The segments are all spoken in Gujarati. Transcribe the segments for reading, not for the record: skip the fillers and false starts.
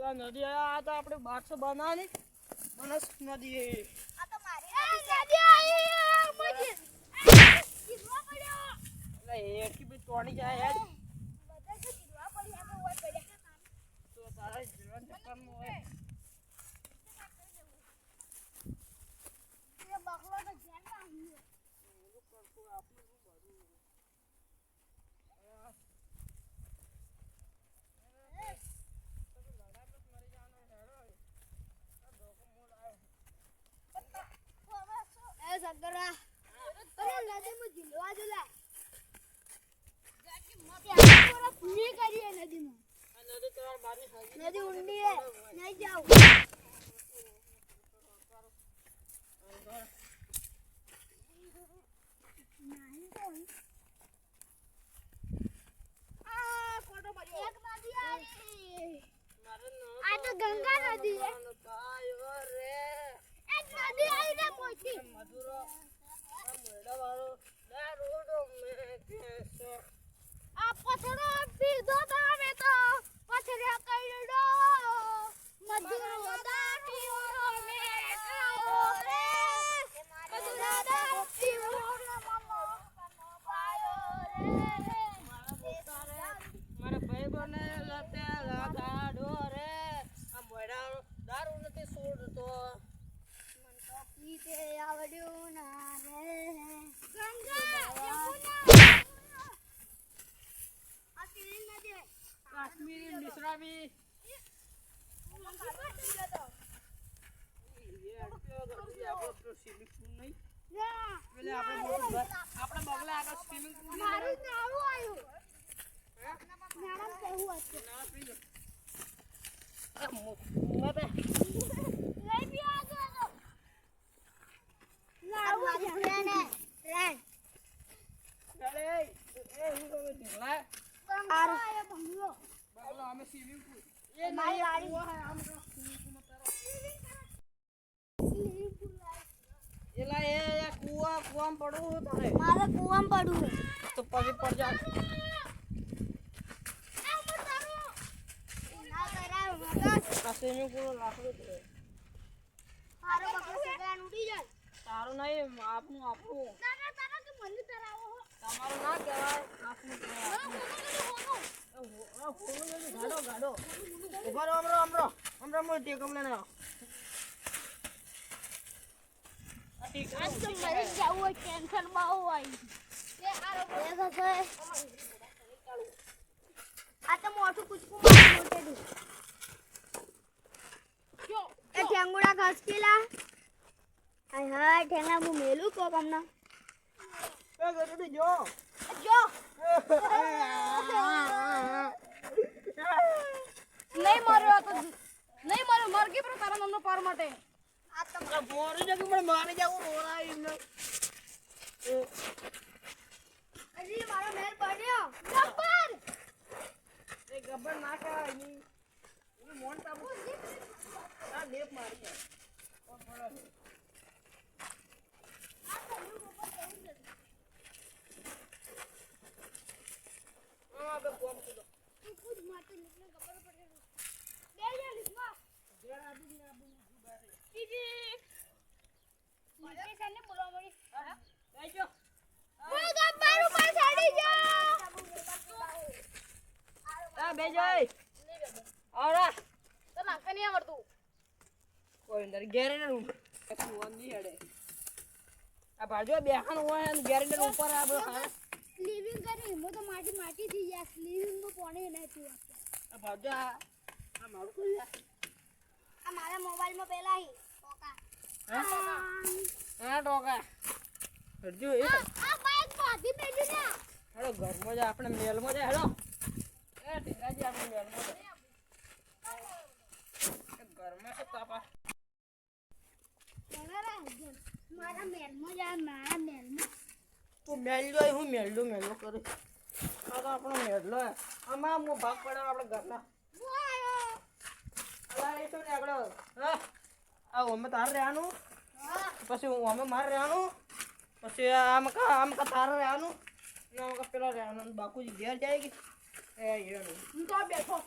નદી આ તો આપણે 1200 બનાવવાની બનાસ નદી આ તો મારી નદી આવી મજી જીરવા પડ્યો એટલે એકી બી તોડી જાય યાર બધા તો જીરવા પડ્યા આપણે ઓય પડ્યા તો તારા જીવન ચક્કરમાં હોય એ બકલો તો જેલમાં આવ્યો એવું કરતું આપણે શું બધું સગરા અરે નદીમાં જીલવા જોલા ગાડી પૂરી કરીએ નદીમાં આ નદી તમાર બારની ખાઈ નદી ઊંડી હે નહીં જાવ નહીં કોઈ આ કોટો પડ્યો એક નદી આવી આ તો ગંગા નદી હે ભાઈઓ રે એક નદી આવી ને પહોંચી મધુરો આ મોડા વાળો દારૂડો મે કેસો આ પથડો પીધો તમે તો પથડે કઈડો મધુરો દાટીઓ મે ખાઓ રે મધુરો દાટીઓ રે મમ્મો પાયો રે મારા ભાઈ બને લતે લગાડો રે આ મોડા દારૂ નથી છોડતો મન તો પીતે આવડ્યું ના રે ગંગા યમુના આ કેવી નદી કાશ્મીરી મિશ્રામી આપણે બગલા આગળ સ્વિમિંગ પુલ મારું નાળું આવ્યું નાળા કેવું હતું લઈ બી આગળ નાળું આવ્યું ને રેન આરે બંગલો અમે સ્વિમિંગ પુલ મારી ગાડી એલા એ કુવામાં પડવું તારે મારે કુવામાં પડવું તો પછી પડ જા ના કરાવ મગજ આ સ્વિમિંગ પુલ લાકડું છે મારો બકરો સગરાન ઉડી જાય તારું નહીં આપણું આપણું તારા તારા કે મને તરાવો તમારું ના કહેવાય આપણું કહેવાય ગાડો ગાડો ઉભા રહો અમરો મોટી કમલે ના આજ તો મરી જાવું ટેન્શન બહુ આવી એ આરો બોલે છે આ તો મોટું કુચકું મારી મોટે દે જો એ ઠેંગુડા ઘસકેલા હાય હાય ઠેંગા હું મેલું કો કમના એ ગરડી જો જો નહીં માર્યો તો નહીં માર્યો મરગી પર તારા નામનો પાર માટે આ તો મોરી જગી પણ મારી જાવું રોરાઈ ને અજી મારો મેલ પડ્યો ગબ્બર એ ગબ્બર ના કહેવાય ની એ મોન તાબુ આ લેપ મારી છે ઓ પડો આ બે કોમ કીધો ખુદ મારતો નીકળે ગબ્બર પડ્યો બે જા લીધવા ઘેર આબી ને બારે ટીટી મને સાને બોલવા મળી બેજો ઓય ગબ્બર ઉપર ચડી જા આ બેજો આવરા તો નાખતા નહીં આવડતું કોઈ અંદર ગેરેન્ડર ઉપર ની હેડે આ બાજુ બેહાન હોય અને ગેરેન્ડર ઉપર આ બધો ખાય સ્લીવિંગ કરી મો તો માટી થઈ ગયા સ્લીવિંગ માં પાણી નથી આ બાજુ આ મારું કોઈ આ મારા મોબાઈલ માં પેલા હી ટોકા હા ટોકા હરજો એ આ બાઈક બાધી મેલી ને હેડો ઘરમાં જા આપણે મેલમાં જા હેડો એ ટીંગાજી આપણે મેલમાં જા ઘરમાં છે તાપા મારા મેલમાં જા મારા મેલમાં તું મેલજો હું મેલડો કરું આ તો આપણો મેલડો આમાં મો ભાગ પડે આપણે ઘરના અલા એ તો ને આગળ હા આ ઓમે તાર રહેવાનું પછી ઓમે માર રહેવાનું પછી આમ કા તાર રહેવાનું ને આમ કા પેલા રહેવાનું બાકુજી ઘેર જાય કે એ હેડો હું તો બેઠો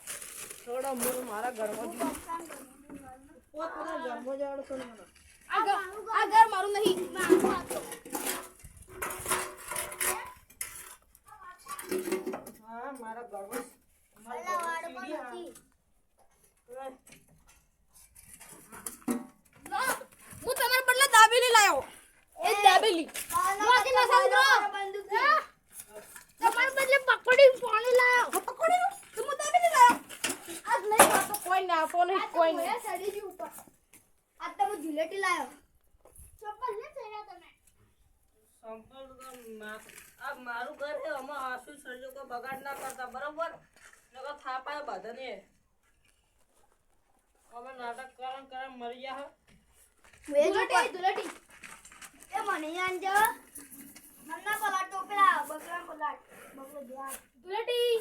થોડો મૂળ મારા ઘરમાં પોતાના ઘરમાં જાડો તો મને આ ઘર મારું નહીં મારું આ તો. હા મારા ઘરમાં અલા વાડ પણ નથી. હું તમારા બદલે દાબેલી લાયો. એ દાબેલી મોતી ના સમજો. તમારા બદલે પકડી પાણી લાયો. પકડી તો હું દાબેલી લાયો. આજ નહીં તો કોઈ ના આપો નહીં કોઈ નહીં. સડી જી ઉપર. આજ તો હું જુલેટી લાયો. ચપ્પલ લે ચેરા તમે. સંપલ આ મારું ઘર છે આમાં આસુ સરજો કોઈ બગાડ ના કરતા બરાબર નકર થાપાય બધાને અમે નાટક કરન મરી ગયા દુલેટી એ મને આંજો મન્ના પલાટ તો પેલા બકરા પલાટ બકરો ધ્યાન દુલેટી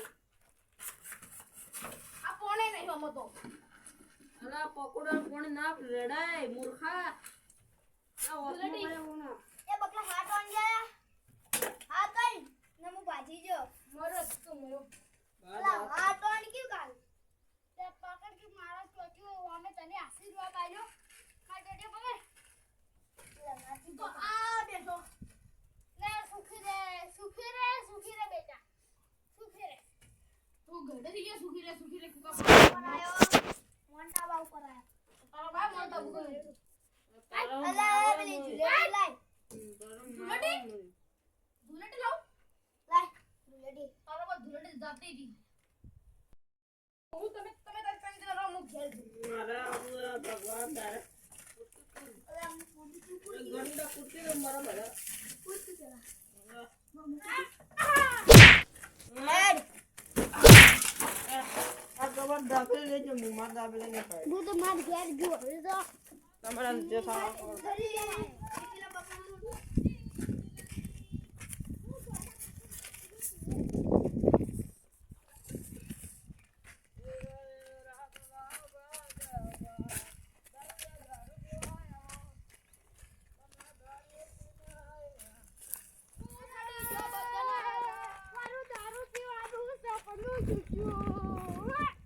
આ પોણે નહીં હમો તો અલા પકોડા કોણ ના રેડાય મૂર્ખા આ દુલેટી એ બકરા હાથ આંજા હા કઈ નમુ ભાજી જો મરત તો મરો અલા આ તો આની ક્યું કાલ તે પકડ કે મારા ચોક્યો અમે તને આશીર્વાદ આલ્યો માર બેટે પકડ લગાતી તો આ બેઠો લે સુખી રે બેટા સુખી રે તું ગડે થઈ ગયો સુખી રે કુકા બનાયો મોંટા બાવ કરાયા તારો ભાઈ મોંટા બુકો અલા પેલી જુલેટી લાય દુલેટી લાવ લાય દુલેટી તારો બા દુલેટી જાતી હતી હું તમે તાર પેન દે રો મુખ ઘેર મારા ભગવાન તારે ગંડા કુટી રે મારા ભલા પૂછ ચલા હેડ આ કબર દાબેલી લેજો માર દાબેલી ને ખાય હું તો માર ઘેર ગયો હવે તો તમારા જે સારા ઘરી લે પેલા બકરાનું મારું દારૂ પીવાનું સપનું જોજો